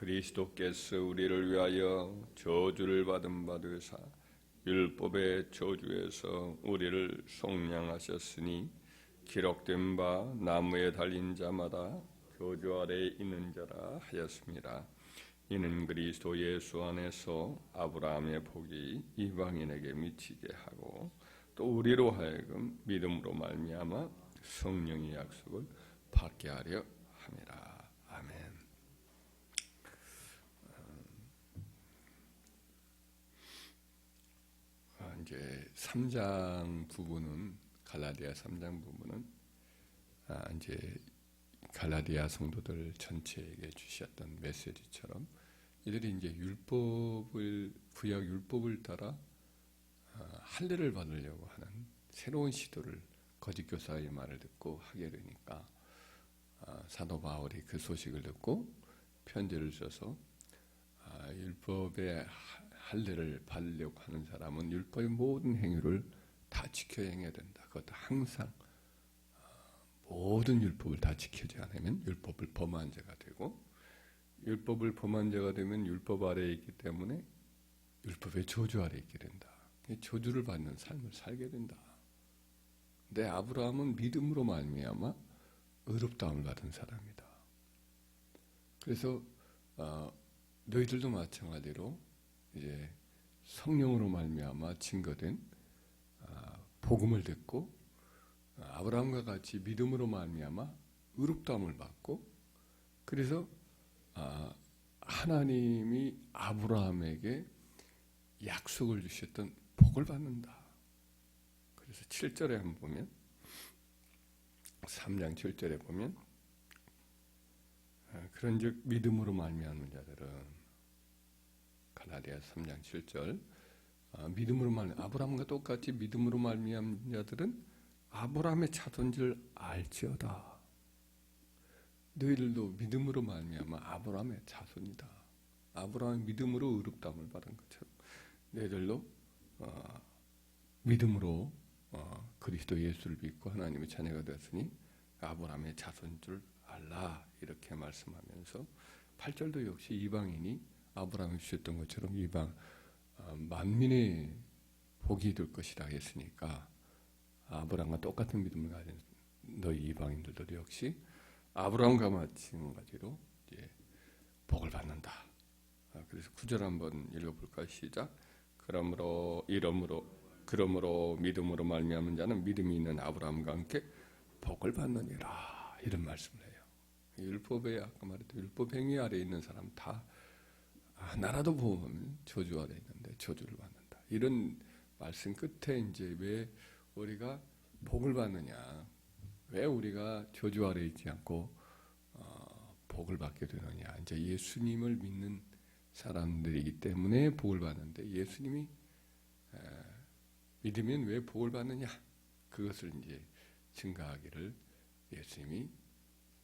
그리스도께서 우리를 위하여 저주를 받은 바 되사 율법의 저주에서 우리를 속량하셨으니 기록된 바 나무에 달린 자마다 저주 아래 있는 자라 하였습니다. 이는 그리스도 예수 안에서 아브라함의 복이 이방인에게 미치게 하고 또 우리로 하여금 믿음으로 말미암아 성령의 약속을 받게 하려 함이라. 아멘. 이제 3장 부분은 갈라디아 3장 부분은 이제 갈라디아 성도들 전체에게 주셨던 메시지처럼 이들이 이제 구약 율법을 따라 할례를 받으려고 하는 새로운 시도를 거짓 교사의 말을 듣고 하게 되니까 사도 바울이 그 소식을 듣고 편지를 써서 율법의 할례를 받으려고 하는 사람은 율법의 모든 행위를 다 지켜야 행해야 된다. 그것도 항상 모든 율법을 다 지키지 않으면 율법을 범한 자가 되고, 율법을 범한 자가 되면 율법 아래에 있기 때문에 율법의 저주 아래에 있게 된다. 저주를 받는 삶을 살게 된다. 근데 아브라함은 믿음으로 말미암아 의롭다함을 받은 사람이다. 그래서 너희들도 마찬가지로 이제 성령으로 말미암아 증거된 복음을 듣고 아브라함과 같이 믿음으로 말미암아 의롭다함을 받고, 그래서 하나님이 아브라함에게 약속을 주셨던 복을 받는다. 그래서 7절에 한번 보면 3장 7절에 보면 그런즉 믿음으로 말미암는 자들은 갈라디아 3장 7절 믿음으로 아브라함과 똑같이 믿음으로 말미암는 자들은 아브라함의 자손인 줄 알지어다. 너희들도 믿음으로 말미암아 아브라함의 자손이다. 아브라함의 믿음으로 의롭다함을 받은 것처럼 너희들도 믿음으로 그리스도 예수를 믿고 하나님의 자녀가 되었으니 아브라함의 자손인 줄 알라. 이렇게 말씀하면서 8절도 역시 이방인이 아브라함이 주셨던 것처럼 이방 만민의 복이 될 것이라 했으니까 아브라함과 똑같은 믿음을 가진 너희 이방인들도 역시 아브라함과 마찬가지로 이제 복을 받는다. 그래서 9절 한번 읽어볼까요? 시작. 그러므로 믿음으로 말미암은 자는 믿음이 있는 아브라함과 함께 복을 받느니라. 이런 말씀을 해요. 율법에 아까 말했던 율법 행위 아래 있는 사람 다 하나라도 보면 저주 아래 있는데 저주를 받는다. 이런 말씀 끝에 이제 왜 우리가 복을 받느냐, 왜 우리가 저주 아래 있지 않고 복을 받게 되느냐. 이제 예수님을 믿는 사람들이기 때문에 복을 받는데, 예수님이 믿으면 왜 복을 받느냐, 그것을 이제 증거하기를 예수님이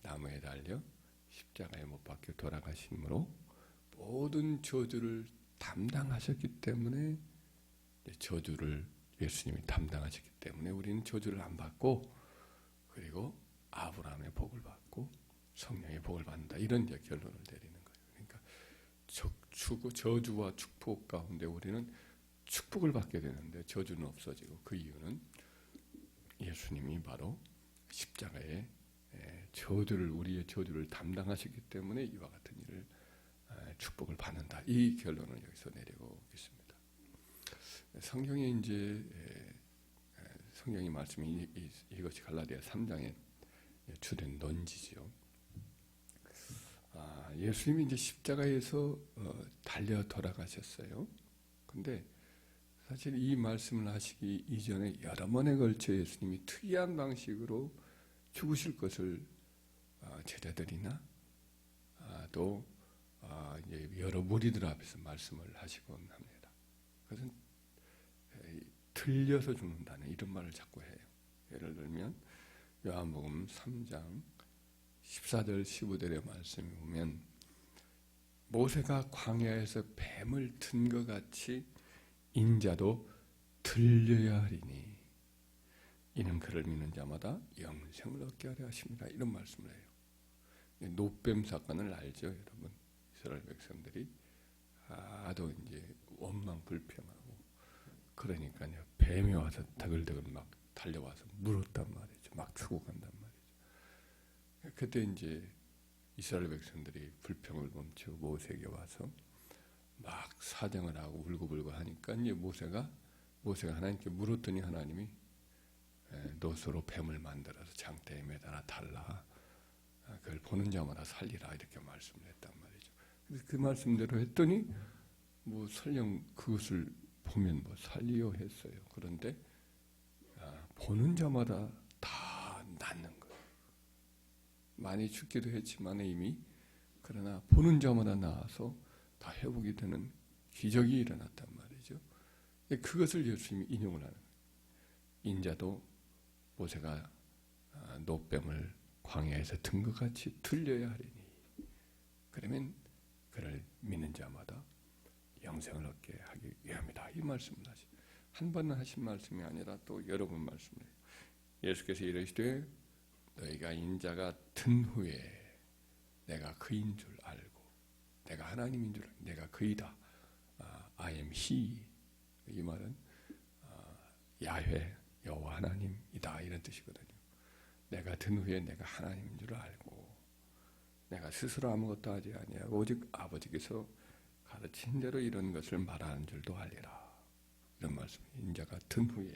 나무에 달려 십자가에 못 박혀 돌아가심으로 모든 저주를 담당하셨기 때문에, 저주를 예수님이 담당하셨기 때문에 우리는 저주를 안 받고, 그리고 아브라함의 복을 받고 성령의 복을 받는다. 이런 이제 결론을 내리는 거예요. 그러니까 저주와 축복 가운데 우리는 축복을 받게 되는데 저주는 없어지고, 그 이유는 예수님이 바로 십자가에 우리의 저주를 담당하셨기 때문에 이와 같은 일을 축복을 받는다. 이 결론을 여기서 내리고 있습니다. 성경에 이제 성경의 말씀이 이것이 갈라디아 3장에 주된 논지죠. 예수님이 이제 십자가에서 달려 돌아가셨어요. 근데 사실 이 말씀을 하시기 이전에 여러 번에 걸쳐 예수님이 특이한 방식으로 죽으실 것을 제자들이나 또 이제 여러 무리들 앞에서 말씀을 하시곤 합니다. 그것은 틀려서 죽는다는 이런 말을 자꾸 해요. 예를 들면 요한복음 3장 14절 15절의 말씀을 보면 모세가 광야에서 뱀을 튼 것 같이 인자도 들려야 하리니 이는 그를 믿는 자마다 영생을 얻게 하려 하십니다. 이런 말씀을 해요. 노뱀 사건을 알죠, 여러분? 이스라엘 그러니까요, 뱀이 와서 더글더글 막 달려와서 물었단 말이죠. 막 죽어간단 말이죠. 그때 이제 이스라엘 백성들이 불평을 멈추고 모세에게 와서 막 사정을 하고 울고불고 하니까 이제 모세가 하나님께 물었더니 하나님이 노소로 뱀을 만들어서 장대에 매달아 달라. 그걸 보는 자마다 살리라 이렇게 말씀을 했단 말이죠. 그래서 그 말씀대로 했더니 뭐 설령 그것을 보면 뭐 살리요 했어요. 그런데 보는 자마다 다 낫는 거예요. 많이 죽기도 했지만 이미, 그러나 보는 자마다 나아서 다 회복이 되는 기적이 일어났단 말이죠. 그것을 예수님이 인용을 하는 거예요. 인자도 모세가 노뱀을 광야에서 든 것 같이 들려야 하리니, 그러면 그를 믿는 자마다 영생을 얻게 하기 위함이다. 이 말씀을 하시죠. 한 번 하신 말씀이 아니라 또 여러 번 말씀을 해요. 예수께서 이르시되 너희가 인자가 든 후에 내가 그인 줄 알고, 내가 하나님인 줄 알고, 내가 그이다. I am he. 이 말은 야훼 여호와 하나님이다 이런 뜻이거든요. 내가 든 후에 내가 하나님인 줄 알고, 내가 스스로 아무것도 하지 아니하고 오직 아버지께서 가르친 대로 이런 것을 말하는 줄도 알리라. 이런 말씀. 인자가 든 후에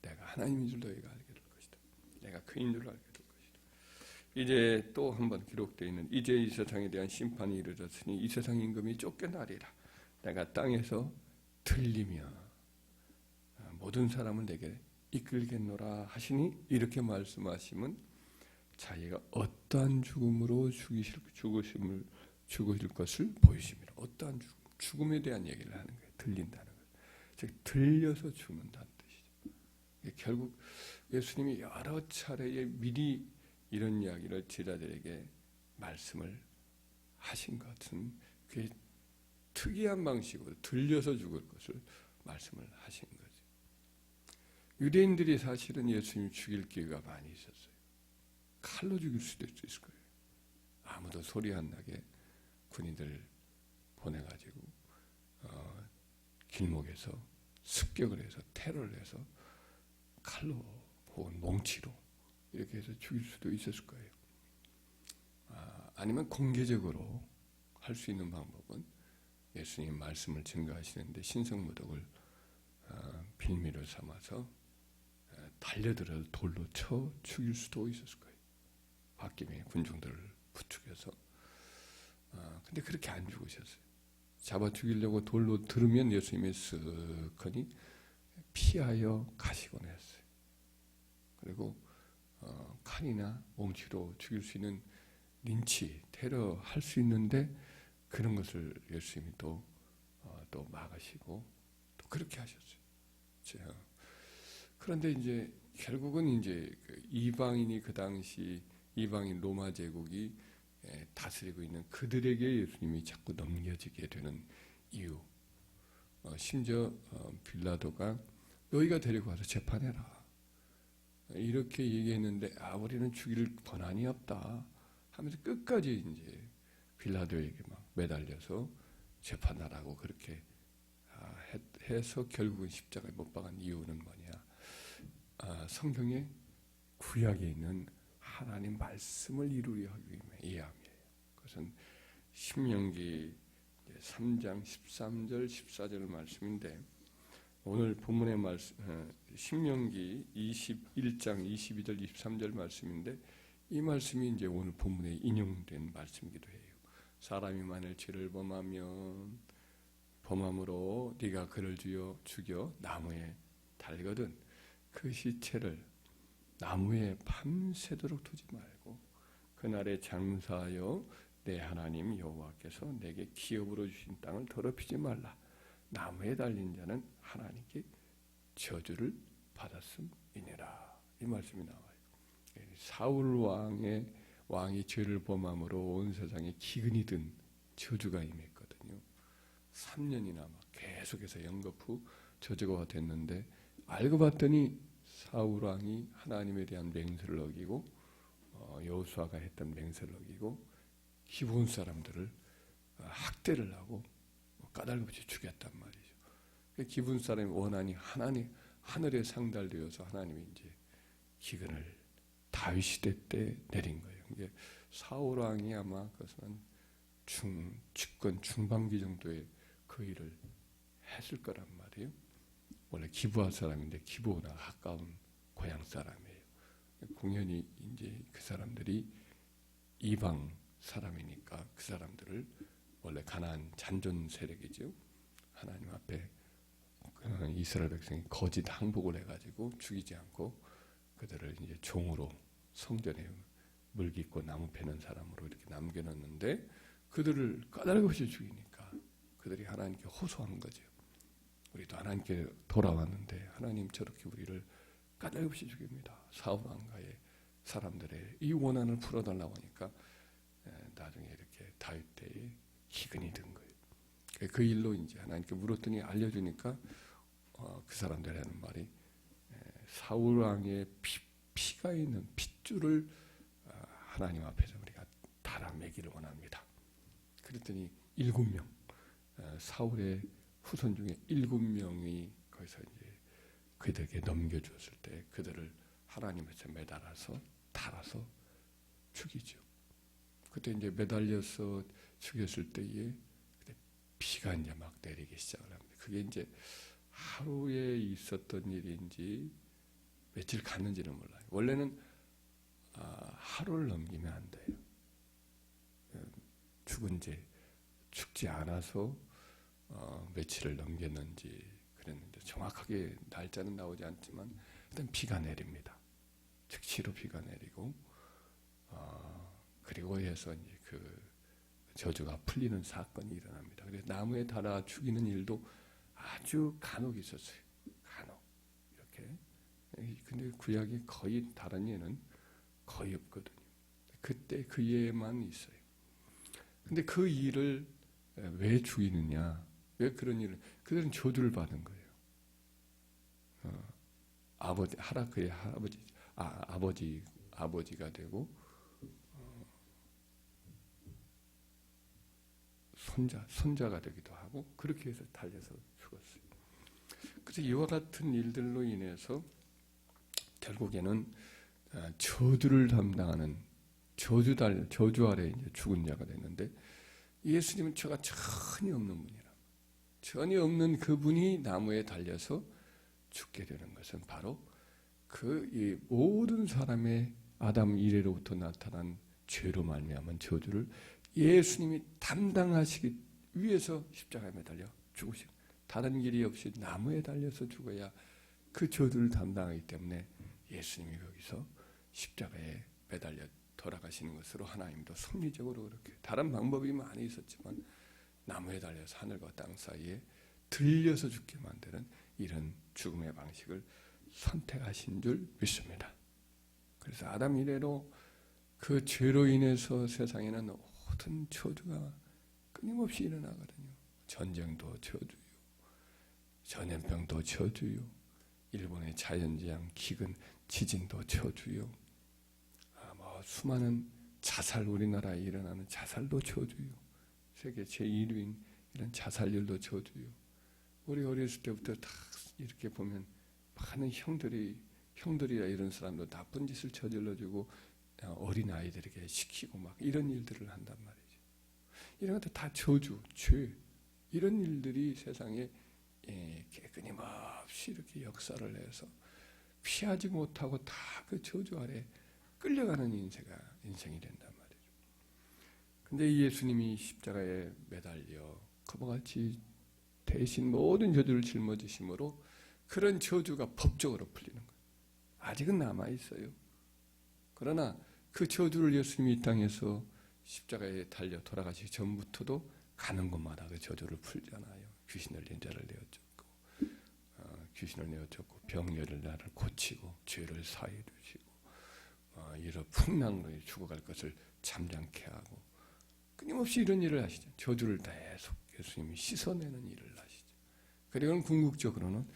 내가 하나님인 줄 너희가 알게 될 것이다. 내가 그인 줄 알게 될 것이다. 이제 또 한 번 기록되어 있는 이제 이 세상에 대한 심판이 이르렀으니 이 세상 임금이 쫓겨나리라. 내가 땅에서 들리며 모든 사람을 내게 이끌겠노라 하시니, 이렇게 말씀하시면 자기가 어떠한 죽음으로 죽으실 것을 보이십니다. 어떠한 죽음에 대한 얘기를 하는 거예요. 들린다는 거예요. 즉 들려서 죽는다는 뜻이죠. 결국 예수님이 여러 차례에 미리 이런 이야기를 제자들에게 말씀을 하신 것은 그게 특이한 방식으로 들려서 죽을 것을 말씀을 하신 거죠. 유대인들이 사실은 예수님 죽일 기회가 많이 있었어요. 칼로 죽일 수도 있을 거예요. 아무도 소리 안 나게 군인들 보내가지고 길목에서 습격을 해서 테러를 해서 칼로 혹은 몽치로 이렇게 해서 죽일 수도 있었을 거예요. 아니면 공개적으로 할 수 있는 방법은 예수님 말씀을 증거하시는데 신성모독을 빌미로 삼아서 달려들어 돌로 쳐 죽일 수도 있었을 거예요. 홧김에 군중들을 부축해서. 근데 그렇게 안 죽으셨어요. 잡아 죽이려고 돌로 들으면 예수님이 쓱하니 피하여 가시곤 했어요. 그리고 칼이나 몽치로 죽일 수 있는 린치, 테러 할 수 있는데 그런 것을 예수님이 또 막으시고 또 그렇게 하셨어요. 그런데 이제 결국은 이제 이방인이 그 당시 이방인 로마 제국이 다스리고 있는 그들에게 예수님이 자꾸 넘겨지게 되는 이유. 심지어 빌라도가 너희가 데리고 와서 재판해라. 이렇게 얘기했는데 우리는 죽일 권한이 없다 하면서 끝까지 이제 빌라도에게 막 매달려서 재판하라고 그렇게 해서 결국은 십자가에 못 박은 이유는 뭐냐? 성경의 구약에 있는 하나님 말씀을 이루려 하기 위함이에요. 그것은 신명기 3장 13절 14절 말씀인데, 오늘 본문의 말씀 신명기 21장 22절 23절 말씀인데, 이 말씀이 이제 오늘 본문에 인용된 말씀이기도 해요. 사람이 만일 죄를 범함으로 네가 그를 죽여 나무에 달거든 그 시체를 나무에 밤새도록 두지 말고 그날에 장사하여 내 하나님 여호와께서 내게 기업으로 주신 땅을 더럽히지 말라. 나무에 달린 자는 하나님께 저주를 받았음이니라. 이 말씀이 나와요. 사울 왕이 죄를 범함으로 온 세상에 기근이 든 저주가 임했거든요. 3년이나 막 계속해서 영겁 후 저주가 됐는데, 알고 봤더니 사울 왕이 하나님에 대한 맹세를 어기고 여호수아가 했던 맹세를 어기고 기브온 사람들을 학대를 하고 까닭없이 죽였단 말이죠. 기분 사람의 원한이 하나님 하늘에 상달되어서 하나님이 이제 기근을 다윗 시대 때 내린 거예요. 이게 사울 왕이 아마 그것은 집권 중반기 정도에 그 일을 했을 거란 말이에요. 원래 기브아 사람인데 기브오나 가까운 고향 사람이에요. 공연히 이제 그 사람들이 이방 사람이니까 그 사람들을 원래 가나안 잔존 세력이죠. 하나님 앞에 이스라엘 백성이 거짓 항복을 해가지고 죽이지 않고 그들을 이제 종으로 성전에 물 깃고 나무 패는 사람으로 이렇게 남겨놓는데 그들을 까닭없이 죽이니까 그들이 하나님께 호소한 거죠. 우리도 하나님께 돌아왔는데 하나님 저렇게 우리를 까닭없이 죽입니다. 사울 왕가의 사람들의 이 원한을 풀어달라고 하니까 나중에 이렇게 다윗 때에 기근이 든 거예요. 그 일로 이제 하나님께 물었더니 알려주니까 그 사람들이 하는 말이 사울 왕의 피가 있는 핏줄을 하나님 앞에서 우리가 달아 매기를 원합니다. 그랬더니 7명 사울의 후손 중에 7명이 거기서 이제 그들에게 넘겨주었을 때 그들을 하나님에서 매달아서 달아서 죽이죠. 그때 이제 매달려서 죽였을 때에 비가 이제 막 내리기 시작을 합니다. 그게 이제 하루에 있었던 일인지 며칠 갔는지는 몰라요. 원래는 하루를 넘기면 안 돼요. 죽은 지 죽지 않아서 며칠을 넘겼는지 그랬는데 정확하게 날짜는 나오지 않지만 일단 비가 내립니다. 즉시로 비가 내리고 그리고 해서 이제 그 저주가 풀리는 사건이 일어납니다. 그래서 나무에 달아 죽이는 일도 아주 간혹 있었어요. 간혹 이렇게. 근데 구약이 거의 다른 예는 거의 없거든요. 그때 그 예만 있어요. 근데 그 일을 왜 죽이느냐? 왜 그런 일을? 그들은 저주를 받은 거예요. 아버지 하라크의 아버지가 되고 손자가 되기도 하고 그렇게 해서 달려서 죽었어요. 그래서 이와 같은 일들로 인해서 결국에는 저주를 담당하는 저주 아래 이제 죽은 자가 됐는데 예수님은 죄가 전혀 없는 분이라 전혀 없는 그분이 나무에 달려서 죽게 되는 것은 바로 이 모든 사람의 아담 이래로부터 나타난 죄로 말미암은 저주를 예수님이 담당하시기 위해서 십자가에 매달려 죽으신 다른 길이 없이 나무에 달려서 죽어야 그 저주를 담당하기 때문에 예수님이 거기서 십자가에 매달려 돌아가시는 것으로 하나님도 섭리적으로 그렇게 다른 방법이 많이 있었지만 나무에 달려서 하늘과 땅 사이에 들려서 죽게 만드는 이런 죽음의 방식을 선택하신 줄 믿습니다. 그래서 아담 이래로 그 죄로 인해서 세상에는 모든 저주가 끊임없이 일어나거든요. 전쟁도 저주요, 전염병도 저주요, 일본의 자연재앙, 기근, 지진도 저주요, 수많은 자살, 우리나라에 일어나는 자살도 저주요, 세계 제1위인 이런 자살률도 저주요. 우리 어렸을 때부터 다 이렇게 보면 많은 형들이나 이런 사람도 나쁜 짓을 저질러주고 어린 아이들에게 시키고 막 이런 일들을 한단 말이죠. 이런 것도 다 저주, 죄 이런 일들이 세상에 끊임없이 이렇게 역사를 해서 피하지 못하고 다 그 저주 아래 끌려가는 인생이 된단 말이죠. 근데 예수님이 십자가에 매달려 그와 같이 대신 모든 저주를 짊어지심으로 그런 저주가 법적으로 풀리는 거예요. 아직은 남아있어요. 그러나 그 저주를 예수님이 이 땅에서 십자가에 달려 돌아가시기 전부터도 가는 곳마다 그 저주를 풀잖아요. 귀신을 낸 자를 내어쫓고 병열을 나를 고치고 죄를 사해 주시고 이런 풍랑으로 죽어갈 것을 잠잠케 하고 끊임없이 이런 일을 하시죠. 저주를 계속 예수님이 씻어내는 일을 하시죠. 그리고는 궁극적으로는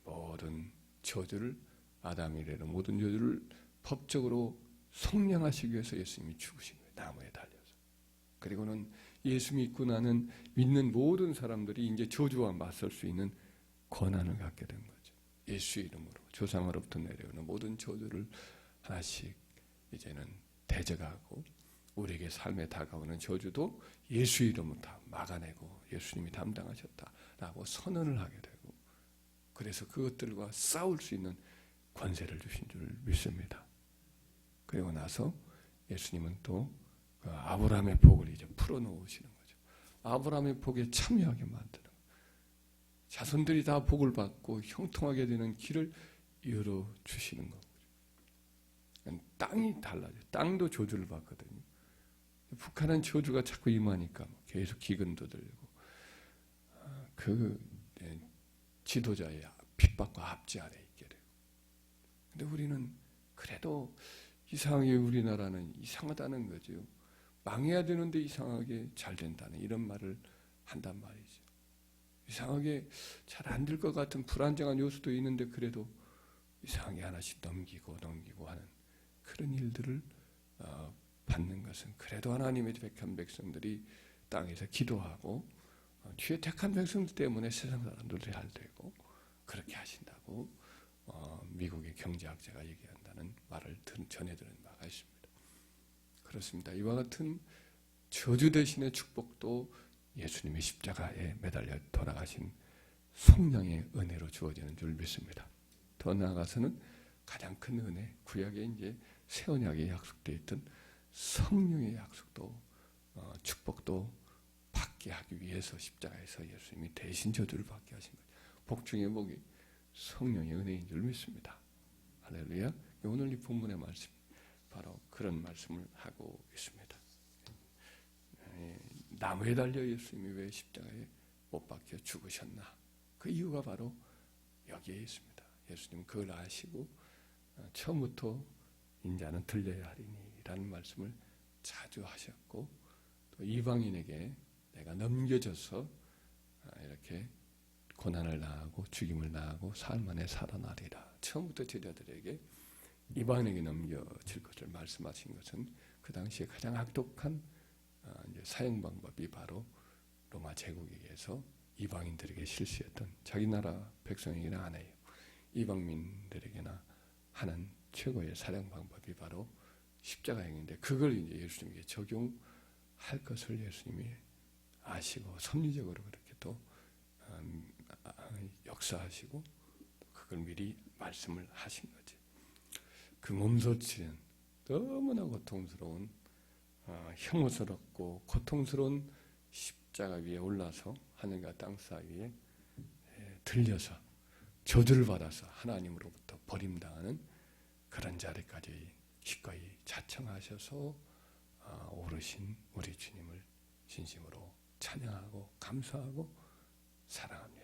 모든 저주를 아담 이래로 모든 저주를 법적으로 성량하시기 위해서 예수님이 죽으신 거예요. 나무에 달려서. 그리고는 예수 믿고 나는 믿는 모든 사람들이 이제 저주와 맞설 수 있는 권한을 갖게 된 거죠. 예수 이름으로 조상으로부터 내려오는 모든 저주를 하나씩 이제는 대적하고 우리에게 삶에 다가오는 저주도 예수 이름으로 다 막아내고 예수님이 담당하셨다라고 선언을 하게 되고 그래서 그것들과 싸울 수 있는 권세를 주신 줄 믿습니다. 그리고 나서 예수님은 또 그 아브라함의 복을 이제 풀어놓으시는 거죠. 아브라함의 복에 참여하게 만드는 거예요. 자손들이 다 복을 받고 형통하게 되는 길을 열어주시는 거죠. 땅이 달라져요. 땅도 저주를 받거든요. 북한은 저주가 자꾸 임하니까 계속 기근도 들고 그 지도자의 핍박과 압제 아래 있게 되고 근데 우리는 그래도 이상하게 우리나라는 이상하다는 거죠. 망해야 되는데 이상하게 잘 된다는 이런 말을 한단 말이죠. 이상하게 잘 안 될 것 같은 불안정한 요소도 있는데 그래도 이상하게 하나씩 넘기고 하는 그런 일들을 받는 것은 그래도 하나님의 택한 백성들이 땅에서 기도하고 주의 택한 백성들 때문에 세상 사람들도 잘 되고 그렇게 하신다고 미국의 경제학자가 얘기한다는 말을 전해들은 바가 있습니다. 그렇습니다. 이와 같은 저주 대신의 축복도 예수님의 십자가에 매달려 돌아가신 성령의 은혜로 주어지는 줄 믿습니다. 더 나아가서는 가장 큰 은혜, 구약에 이제 새 언약에 약속되어 있던 성령의 약속도 축복도 받게 하기 위해서 십자가에서 예수님이 대신 저주를 받게 하신 거예요. 복 중에 복이 성령의 은혜인 줄 믿습니다. 할렐루야. 오늘 이 본문의 말씀 바로 그런 말씀을 하고 있습니다. 나무에 달려 예수님이 왜 십자가에 못 박혀 죽으셨나? 그 이유가 바로 여기에 있습니다. 예수님은 그걸 아시고 처음부터 인자는 들려야 하리니라는 말씀을 자주 하셨고 또 이방인에게 내가 넘겨져서 이렇게 고난을 당하고 죽임을 당하고 사흘 만에 살아나리라. 처음부터 제자들에게 이방인에게 넘겨질 것을 말씀하신 것은 그 당시에 가장 악독한 사형 방법이 바로 로마 제국에게서 이방인들에게 실시했던 자기 나라 백성에게는 안 해요. 이방민들에게나 하는 최고의 사형 방법이 바로 십자가형인데 그걸 이제 예수님에게 적용할 것을 예수님이 아시고 섭리적으로 그렇게 또 역사하시고 그걸 미리 말씀을 하신 거지. 그 몸소치는 너무나 고통스러운 혐오스럽고 고통스러운 십자가 위에 올라서 하늘과 땅 사이에 들려서 저주를 받아서 하나님으로부터 버림당하는 그런 자리까지 기꺼이 자청하셔서 오르신 우리 주님을 진심으로 찬양하고 감사하고 사랑합니다.